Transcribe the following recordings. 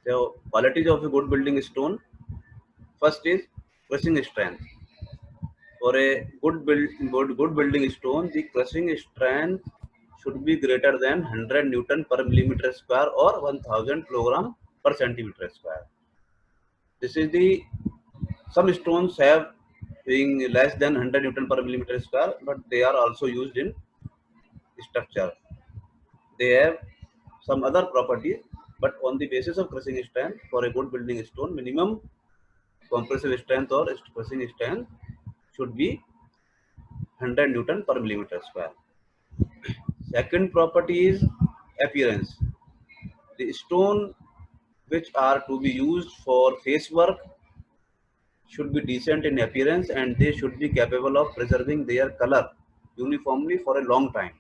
So qualities of a good building stone. First is crushing strength. For a good building stone, the crushing strength should be greater than 100 Newton per millimeter square or 1000 kilogram per centimeter square. This is the some stones have being less than 100 Newton per millimeter square, but they are also used in structure. They have some other properties, but on the basis of crushing strength for a good building stone, minimum compressive strength or crushing strength should be 100 Newton per millimeter square. Second property is appearance. The stone which are to be used for face work should be decent in appearance and they should be capable of preserving their color uniformly for a long time.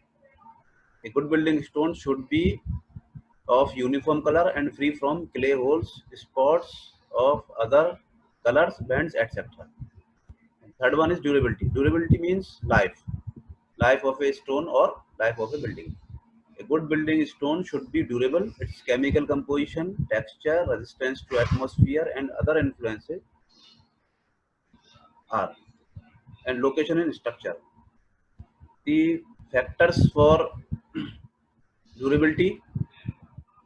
A good building stone should be of uniform color and free from clay holes, spots of other colors, bands, etc. Third one is durability. Durability means life of a stone or life of a building. A good building stone should be durable. Its chemical composition, texture, resistance to atmosphere, and other influences are, and location and structure. The factors for durability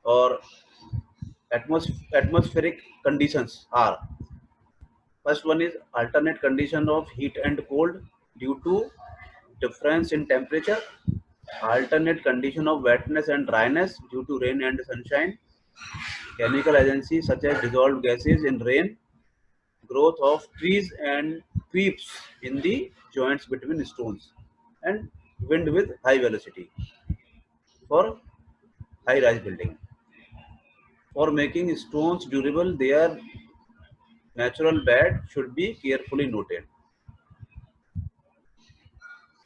or atmospheric conditions are: first one is alternate condition of heat and cold due to difference in temperature, alternate condition of wetness and dryness due to rain and sunshine, chemical agencies such as dissolved gases in rain, growth of trees and creeps in the joints between stones, and wind with high velocity for high rise building. For making stones durable, their natural bed should be carefully noted.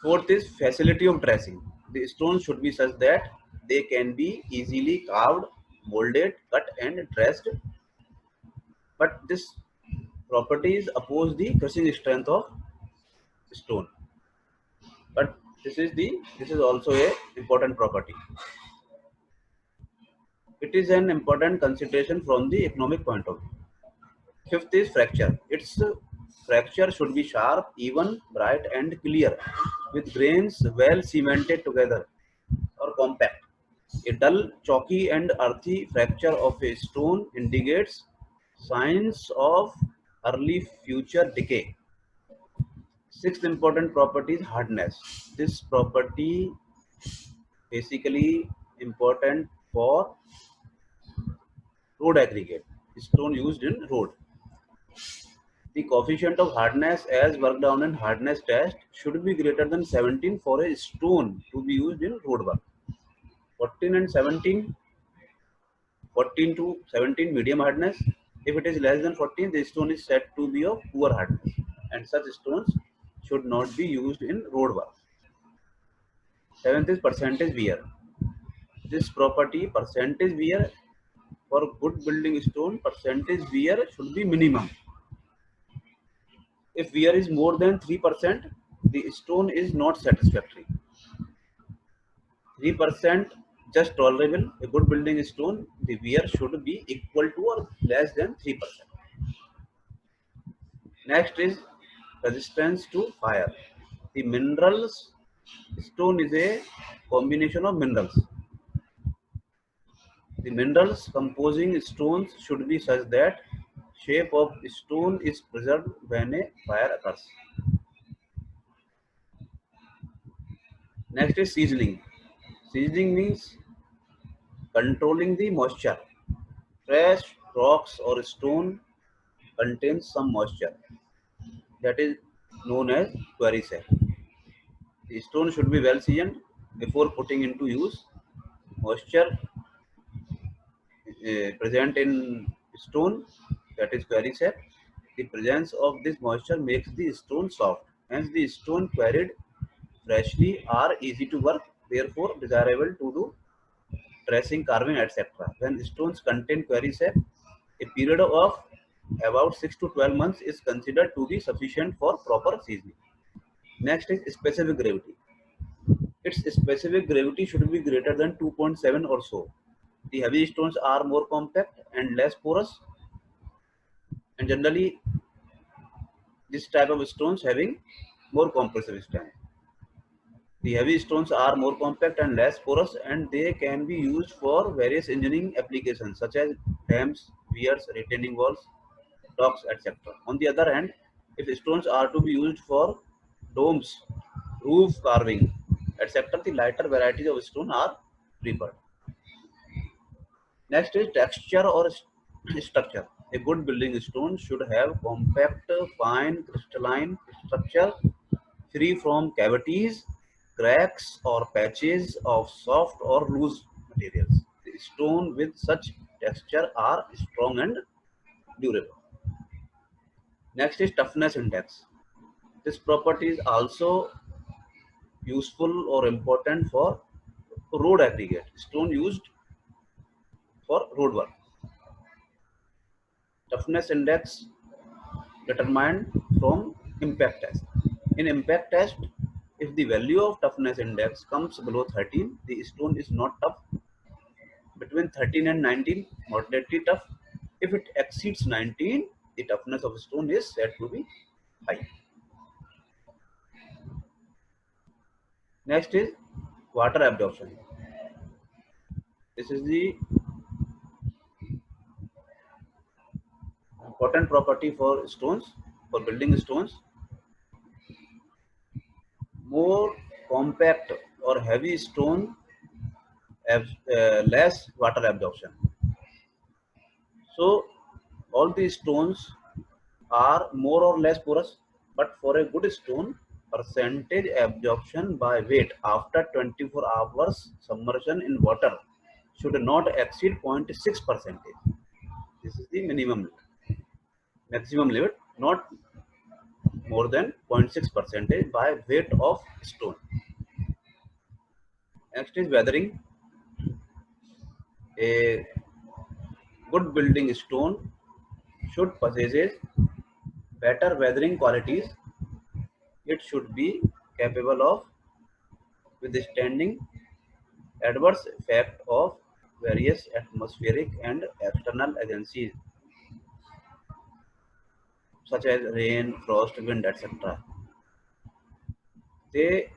Fourth is facility of dressing. The stones should be such that they can be easily carved, molded, cut, and dressed. But this properties oppose the crushing strength of stone. But this is also a important property. It is an important consideration from the economic point of view. Fifth is fracture. Its fracture should be sharp, even, bright, and clear, with grains well cemented together or compact. A dull, chalky, and earthy fracture of a stone indicates signs of early future decay. Sixth important property is hardness. This property basically important for road aggregate, stone used in road. The coefficient of hardness as worked down in hardness test should be greater than 17 for a stone to be used in road work. 14 and 17, 14 to 17 medium hardness. If it is less than 14, the stone is said to be of poor hardness, and such stones should not be used in road work. Seventh is percentage wear. This property percentage wear for good building stone, percentage wear should be minimum. If wear is more than 3%, the stone is not satisfactory. 3% just tolerable. A good building stone, the wear should be equal to or less than 3%. Next is resistance to fire. The minerals stone is a combination of minerals. The minerals composing stones should be such that shape of stone is preserved when a fire occurs. Next is seasoning. Seasoning means controlling the moisture. Fresh rocks or stone contains some moisture that is known as quarry cell. The stone should be well seasoned before putting into use. Moisture present in stone, that is quarry cell. The presence of this moisture makes the stone soft. Hence, the stone quarried freshly are easy to work, therefore desirable to do dressing, carving, etc. When stones contain quarry cell, a period of about 6 to 12 months is considered to be sufficient for proper seasoning. Next is specific gravity. Its specific gravity should be greater than 2.7 or so. The heavy stones are more compact and less porous, and generally this type of stones having more compressive strength. The heavy stones are more compact and less porous, and they can be used for various engineering applications such as dams, weirs, retaining walls, docks, etc. On the other hand, if stones are to be used for domes, roof carving, etc., the lighter varieties of stone are preferred. Next is texture or structure. A good building stone should have compact, fine, crystalline structure free from cavities, cracks, or patches of soft or loose materials. The stone with such texture are strong and durable. Next is toughness index. This property is also useful or important for road aggregate, stone used for road work. Toughness index determined from impact test. In impact test, if the value of toughness index comes below 13, the stone is not tough. Between 13 and 19, moderately tough. If it exceeds 19, the toughness of stone is said to be high. Next is water absorption. This is the important property for stones, for building stones. More compact or heavy stone have less water absorption. So all these stones are more or less porous, but for a good stone, percentage absorption by weight after 24 hours submersion in water should not exceed 0.6 percentage. This is the maximum limit, not more than 0.6 percentage by weight of stone. Next is weathering. A good building stone should possess better weathering qualities. It should be capable of withstanding adverse effect of various atmospheric and external agencies such as rain, frost, wind, etc. They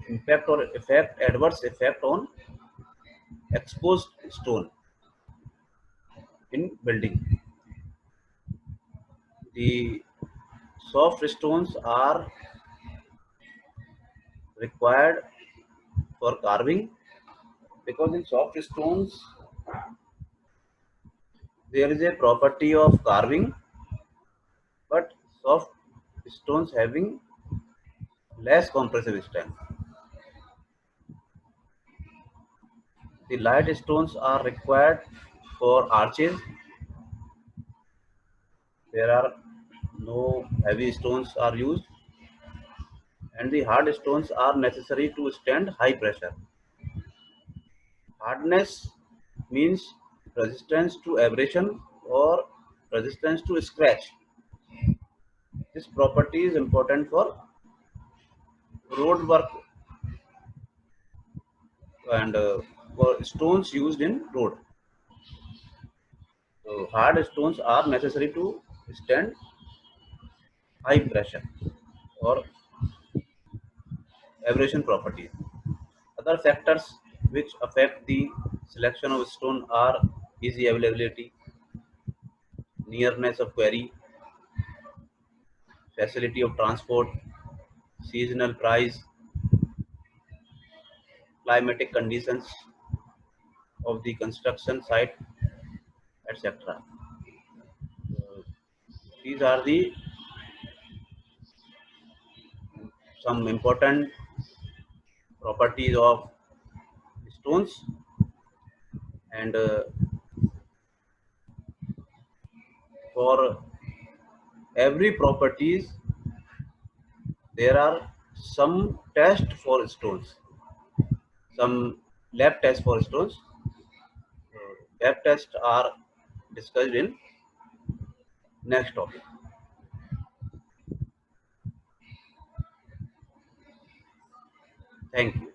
impact or effect adverse effect on exposed stone in building. The soft stones are required for carving because in soft stones there is a property of carving, but soft stones having less compressive strength. The light stones are required for arches. There are no heavy stones are used, and the hard stones are necessary to stand high pressure. Hardness means resistance to abrasion or resistance to scratch. This property is important for road work and for stones used in road. So hard stones are necessary to stand high pressure or abrasion properties. Other factors which affect the selection of stone are easy availability, nearness of quarry, facility of transport, seasonal price, climatic conditions of the construction site, etc. These are the some important properties of stones, and for every properties there are some tests for stones, some lab tests for stones. Lab tests are discussed in next topic. Thank you.